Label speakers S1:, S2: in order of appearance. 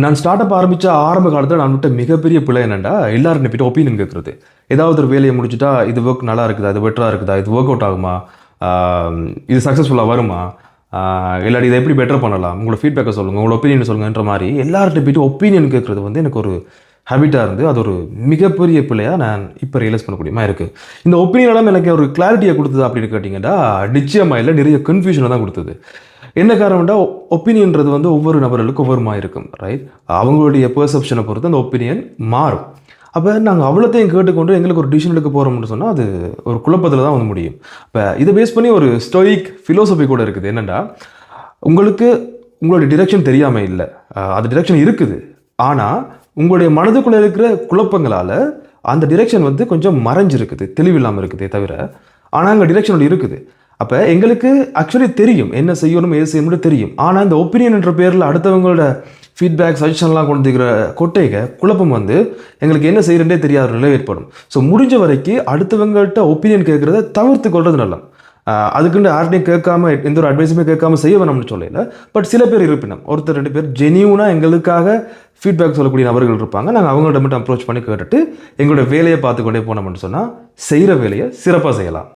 S1: நான் start up ஆரம்பித்த ஆரம்ப காலத்தில் நான் விட்ட மிகப்பெரிய பிழை என்னென்னா எல்லாரும் போய்ட்டு ஒப்பீனியன் கேட்குறது. ஏதாவது ஒரு வேலையை முடிச்சுட்டா இது ஒர்க் நல்லா இருக்குதா, இது பெட்டராக இருக்குதா, இது ஒர்க் அவுட் ஆகுமா, இது சக்ஸஸ்ஃபுல்லாக வருமா, இல்லாட்டி இதை எப்படி பெட்டர் பண்ணலாம், உங்களோட ஃபீட்பேக்கை சொல்லுங்கள், உங்களோட ஒப்பீனியன் சொல்லுங்கன்ற மாதிரி எல்லார்கிட்ட போய்ட்டு ஒப்பீனியன் கேட்குறது வந்து எனக்கு ஒரு ஹேபிட்டாக இருந்து அது ஒரு மிகப்பெரிய பிள்ளையாக நான் இப்போ ரியலைஸ் பண்ணக்கூடியமாக இருக்குது. இந்த ஒப்பீனியன் எல்லாம் எனக்கு ஒரு கிளாரிட்டியை கொடுத்தது அப்படின்னு கேட்டிங்கன்னா நிச்சயமாக இல்லை, நிறைய கன்ஃபியூஷனை தான் கொடுத்தது. என்ன காரணம்னா ஒப்பீனியன்றது வந்து ஒவ்வொரு நபர்களுக்கும் ஒவ்வொரு மாதிரி இருக்கும், ரைட்? அவங்களுடைய பெர்செப்ஷனை பொறுத்து அந்த ஒப்பீனியன் மாறும். அப்போ நாங்கள் அவ்வளோத்தையும் கேட்டுக்கொண்டு எங்களுக்கு ஒரு டிசிஷன் எடுக்க போகிறோம்னு சொன்னால் அது ஒரு குழப்பத்தில் தான் வந்து முடியும். இப்போ இதை பேஸ் பண்ணி ஒரு ஸ்டோயிக் ஃபிலோசபி கூட இருக்குது. என்னென்னா, உங்களுக்கு உங்களுடைய டிரெக்ஷன் தெரியாமல் இல்லை, அது டிரெக்ஷன் இருக்குது. ஆனால் உங்களுடைய மனதுக்குள்ளே இருக்கிற குழப்பங்களால் அந்த டிரெக்ஷன் வந்து கொஞ்சம் மறைஞ்சிருக்குது, தெளிவில்லாமல் இருக்குதே தவிர, ஆனால் அங்கே டிரெக்ஷன் இருக்குது. அப்போ எங்களுக்கு ஆக்சுவலி தெரியும் என்ன செய்யணும், எது செய்யணும்னு தெரியும். ஆனால் இந்த ஒப்பீனியன் என்ற பேரில் அடுத்தவங்களோட ஃபீட்பேக் சஜஷன்லாம் கொண்டுக்கிற கொட்டைக குழப்பம் வந்து எங்களுக்கு என்ன செய்யறதே தெரியாத நிலை ஏற்படும். ஸோ முடிஞ்ச வரைக்கும் அடுத்தவங்கள்ட்ட ஒப்பீனியன் கேட்குறத தவிர்த்து கொள்வது நல்லா. அதுக்குன்னு யார்ட்டையும் கேட்காம எந்த ஒரு அட்வைஸுமே கேட்காம செய்ய வேணும்னு சொல்லல. பட் சில பேர் இருப்பினும் ஒருத்தர் 2 பேர் ஜெனியூனாக எங்களுக்காக ஃபீட்பேக் சொல்லக்கூடிய நபர்கள் இருப்பாங்க. நாங்கள் அவங்கள்ட்ட மட்டும் அப்ரோச் பண்ணி கேட்டுட்டு எங்களோட வேலையை பார்த்து கொண்டே போனோம்னு சொன்னால் செய்கிற வேலையை சிறப்பாக செய்யலாம்.